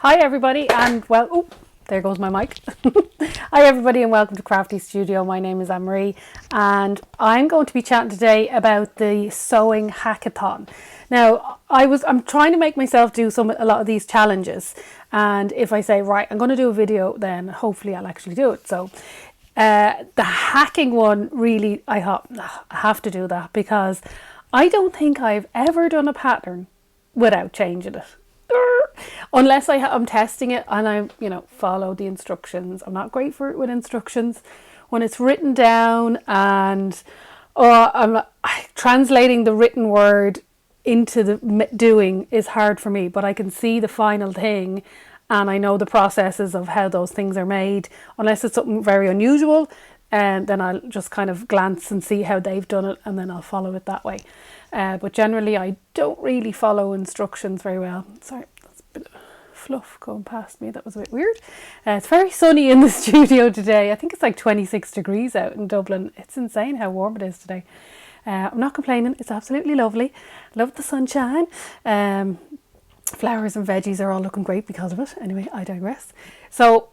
Hi everybody and oh, there goes my mic. Hi everybody and welcome to Crafty Studio. My name is AnnMarie and I'm going to be chatting today about the sewing hackathon. Now I'm trying to make myself do a lot of these challenges, and if I say right I'm going to do a video, then hopefully I'll actually do it. So the hacking one, really I have to do that because I don't think I've ever done a pattern without changing it. Unless I'm testing it and I follow the instructions. I'm not great for it with instructions when it's written down, and I'm translating the written word into the doing is hard for me, but I can see the final thing and I know the processes of how those things are made. Unless it's something very unusual, and then I'll just kind of glance and see how they've done it and then I'll follow it that way. But generally I don't really follow instructions very well. Sorry, that's a bit of fluff going past me. That was a bit weird. It's very sunny in the studio today. I think it's like 26 degrees out in Dublin. It's insane how warm it is today. I'm not complaining. It's absolutely lovely. Love the sunshine. Flowers and veggies are all looking great because of it. Anyway, I digress. So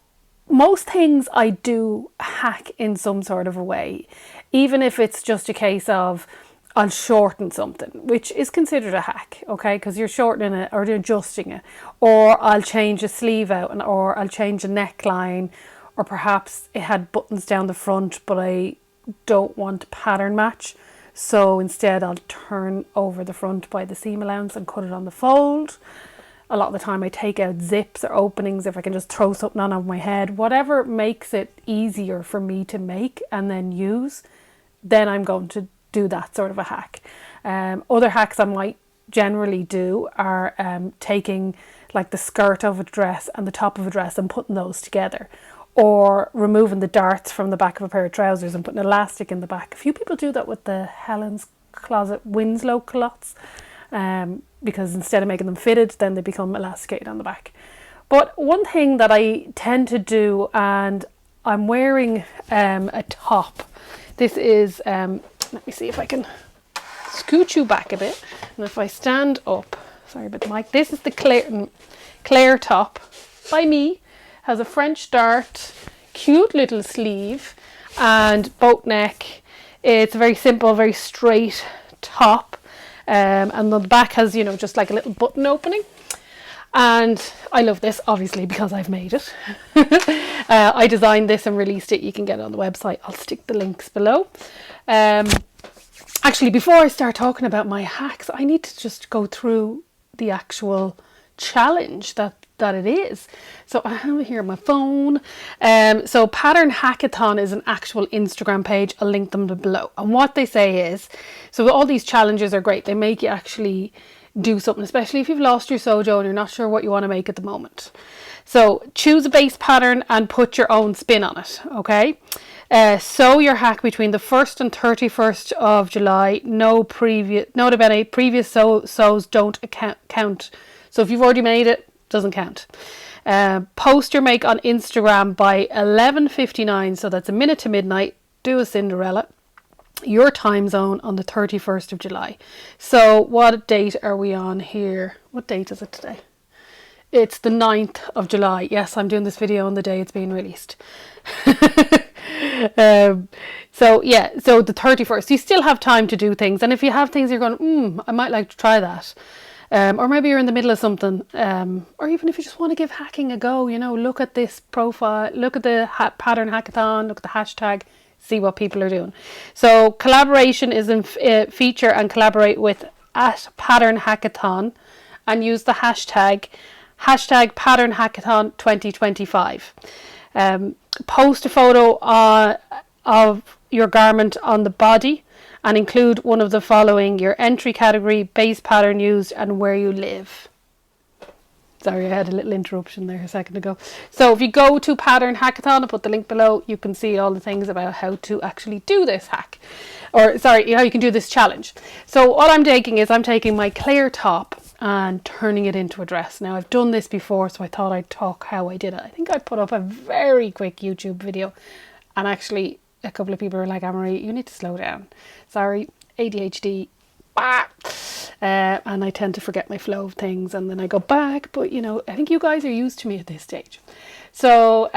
most things I do hack in some sort of a way, even if it's just a case of I'll shorten something, which is considered a hack, okay, because you're shortening it or adjusting it, or I'll change a sleeve out, or I'll change a neckline, or perhaps it had buttons down the front but I don't want pattern match, so instead I'll turn over the front by the seam allowance and cut it on the fold. A lot of the time I take out zips or openings if I can just throw something on over my head. Whatever makes it easier for me to make and then use, then I'm going to do that sort of a hack. Other hacks I might generally do are taking like the skirt of a dress and the top of a dress and putting those together, or removing the darts from the back of a pair of trousers and putting elastic in the back. A few people do that with the Helen's Closet Winslow culottes, because instead of making them fitted, then they become elasticated on the back. But one thing that I tend to do, and I'm wearing a top. This is, let me see if I can scoot you back a bit. And if I stand up, sorry about the mic, this is the Claire top by me. Has a French dart, cute little sleeve and boat neck. It's a very simple, very straight top. And the back has, just like a little button opening. And I love this, obviously, because I've made it. I designed this and released it. You can get it on the website. I'll stick the links below. Actually, before I start talking about my hacks, I need to just go through the actual challenge that it is. So I have here my phone. So Pattern Hackathon is an actual Instagram page. I'll link them below. And what they say is, so all these challenges are great. They make you actually do something, especially if you've lost your sojo and you're not sure what you want to make at the moment. So choose a base pattern and put your own spin on it, okay? Sew your hack between the 1st and 31st of July. Note about any previous sews don't count. So if you've already made it, doesn't count. Post your make on Instagram by 11:59, so that's a minute to midnight. Do a Cinderella. Your time zone on the 31st of July. So what date are we on here? What date is it today? It's the 9th of July. Yes, I'm doing this video on the day it's being released. So the 31st. You still have time to do things. And if you have things you're going, I might like to try that. Or maybe you're in the middle of something. Or even if you just want to give hacking a go, look at this profile, look at the Pattern Hackathon, look at the hashtag, see what people are doing. So collaboration is in feature and collaborate with @Pattern Hackathon and use the hashtag Pattern Hackathon 2025. Post a photo of your garment on the body and include one of the following: your entry category, base pattern used, and where you live. Sorry, I had a little interruption there a second ago. So if you go to Pattern Hackathon, I'll put the link below, you can see all the things about how to actually do this hack. Or sorry, how you can do this challenge. So what I'm taking my Claire top and turning it into a dress. Now I've done this before, so I thought I'd talk how I did it. I think I put up a very quick YouTube video, and actually a couple of people were like, AnnMarie, you need to slow down. Sorry, ADHD. and I tend to forget my flow of things, and then I go back. But you know, I think you guys are used to me at this stage. So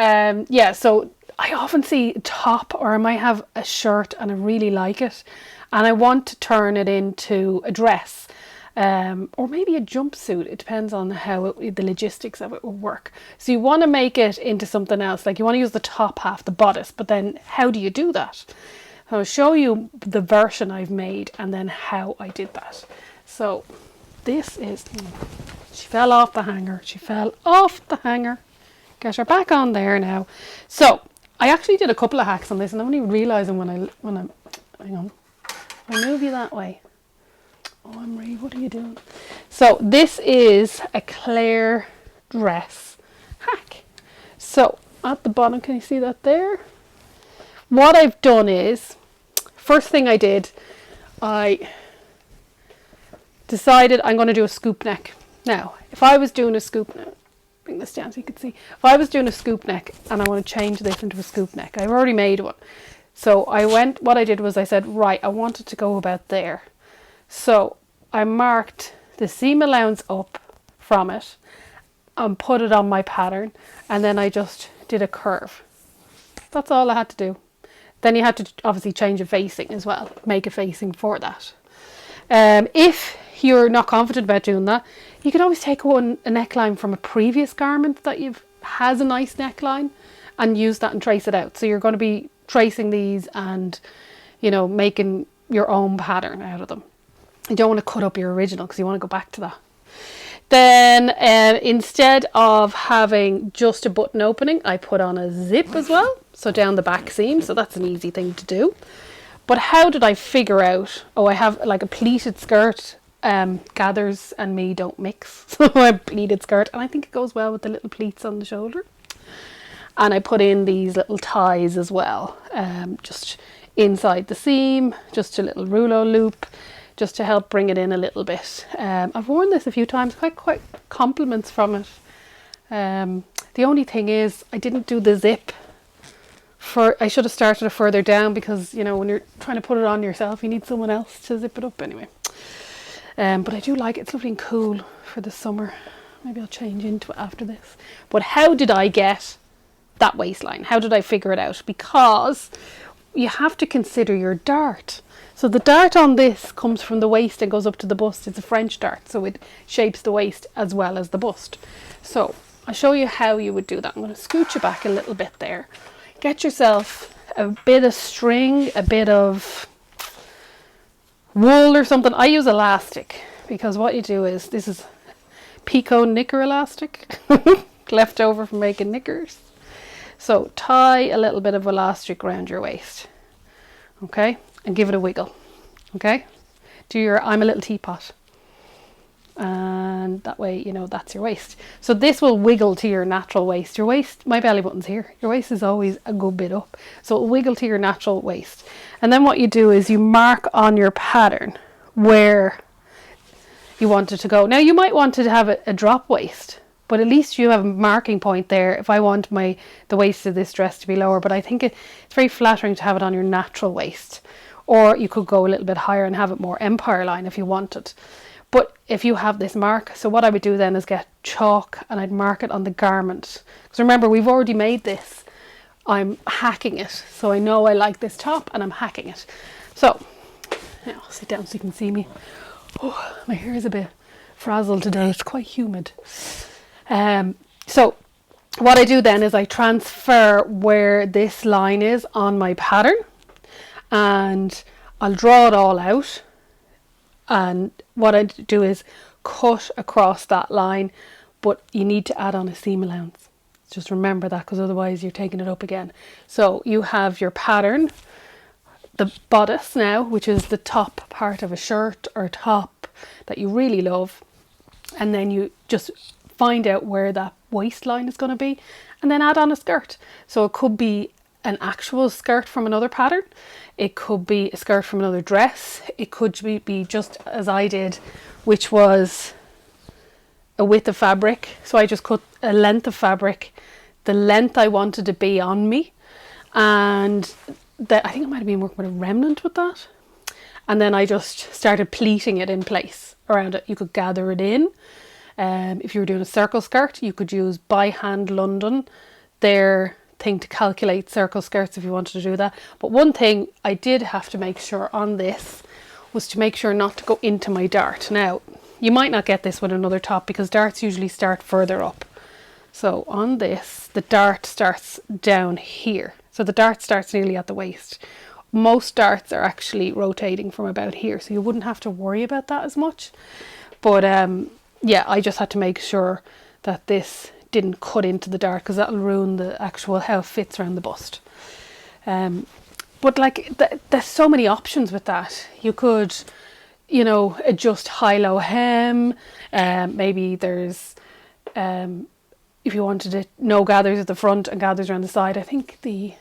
yeah, so I often see a top, or I might have a shirt and I really like it, and I want to turn it into a dress. Or maybe a jumpsuit. It depends on how the logistics of it will work. So you want to make it into something else. Like you want to use the top half, the bodice, but then how do you do that? I'll show you the version I've made and then how I did that. So this is, she fell off the hanger. She fell off the hanger. Get her back on there now. So I actually did a couple of hacks on this, and I'm only realizing when I'm, hang on, I'll move you that way. Oh, AnnMarie, what are you doing? So this is a Claire dress hack. So at the bottom, can you see that there? What I've done is, first thing I did, I decided I'm going to do a scoop neck. Now, if I was doing a scoop neck, bring this down so you can see. If I was doing a scoop neck and I want to change this into a scoop neck, I've already made one. So what I did was I said, right, I want it to go about there. So I marked the seam allowance up from it and put it on my pattern, and then I just did a curve. That's all I had to do. Then you had to obviously change a facing as well, make a facing for that. If you're not confident about doing that, you can always take a neckline from a previous garment that has a nice neckline and use that and trace it out. So you're going to be tracing these and, you know, making your own pattern out of them. You don't want to cut up your original because you want to go back to that. Then instead of having just a button opening, I put on a zip as well. So down the back seam. So that's an easy thing to do. But how did I figure out, oh, I have like a pleated skirt. Gathers and me don't mix. So a pleated skirt. And I think it goes well with the little pleats on the shoulder. And I put in these little ties as well. Just inside the seam. Just a little rouleau loop, just to help bring it in a little bit. I've worn this a few times, quite compliments from it. The only thing is I didn't do the zip. I should have started it further down, because you know when you're trying to put it on yourself you need someone else to zip it up anyway. But I do like it. It's lovely and cool for the summer. Maybe I'll change into it after this. But how did I get that waistline? How did I figure it out? Because you have to consider your dart. So the dart on this comes from the waist and goes up to the bust. It's a French dart, so it shapes the waist as well as the bust. So I'll show you how you would do that. I'm going to scooch you back a little bit there. Get yourself a bit of string, a bit of wool or something. I use elastic, because what you do is, this is Pico knicker elastic, left over from making knickers. So tie a little bit of elastic around your waist, okay, and give it a wiggle, okay. I'm a little teapot, and that way you know that's your waist. So this will wiggle to your natural waist. Your waist, my belly button's here. Your waist is always a good bit up, so it'll wiggle to your natural waist. And then what you do is you mark on your pattern where you want it to go. Now you might want to have a drop waist, but at least you have a marking point there. If I want the waist of this dress to be lower, but I think it's very flattering to have it on your natural waist. Or you could go a little bit higher and have it more empire line if you wanted. But if you have this mark, so what I would do then is get chalk and I'd mark it on the garment. Because remember, we've already made this. I'm hacking it. So I know I like this top and I'm hacking it. So, now I'll sit down so you can see me. Oh, my hair is a bit frazzled today. It's quite humid. So what I do then is I transfer where this line is on my pattern, and I'll draw it all out. And what I do is cut across that line, but you need to add on a seam allowance. Just remember that, because otherwise you're taking it up again. So you have your pattern, the bodice now, which is the top part of a shirt or top that you really love. And then you just find out where that waistline is going to be, and then add on a skirt. So it could be an actual skirt from another pattern. It could be a skirt from another dress. It could be just as I did, which was a width of fabric. So I just cut a length of fabric, the length I wanted to be on me. And I think I might have been working with a remnant with that. and then I just started pleating it in place around it. You could gather it in. If you were doing a circle skirt, you could use By Hand London, their thing to calculate circle skirts if you wanted to do that. But one thing I did have to make sure on this was to make sure not to go into my dart. Now, you might not get this with another top because darts usually start further up. So on this, the dart starts down here. So the dart starts nearly at the waist. Most darts are actually rotating from about here, so you wouldn't have to worry about that as much. But yeah, I just had to make sure that this didn't cut into the dart because that'll ruin the actual how it fits around the bust. But like there's so many options with that. You could, you know, adjust high-low hem. Maybe there's if you wanted it, no gathers at the front and gathers around the side. I think the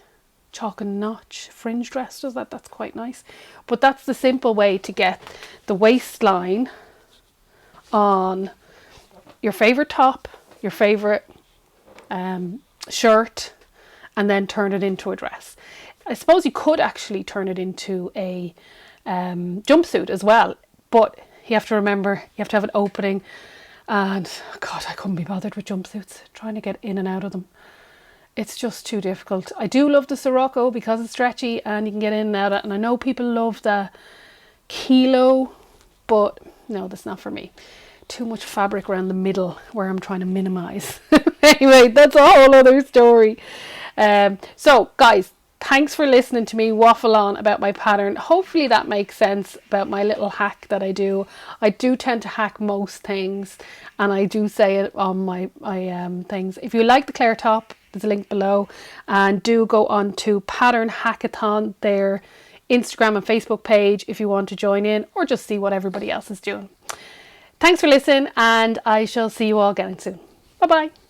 chalk and notch fringe dress does that. That's quite nice. But that's the simple way to get the waistline on your favorite top, your favorite shirt, and then turn it into a dress. I suppose you could actually turn it into a jumpsuit as well, but you have to remember you have to have an opening, and God, I couldn't be bothered with jumpsuits, trying to get in and out of them. It's just too difficult. I do love the Sirocco because it's stretchy and you can get in and out of it, and I know people love the Kilo, but no, that's not for me. Too much fabric around the middle where I'm trying to minimize. Anyway, that's a whole other story. So guys, thanks for listening to me waffle on about my pattern. Hopefully that makes sense about my little hack that I do. I do tend to hack most things, and I do say it on my things. If you like the Claire top, there's a link below, and do go on to Pattern Hackathon, their Instagram and Facebook page, if you want to join in or just see what everybody else is doing. Thanks for listening, and I shall see you all again soon. Bye bye.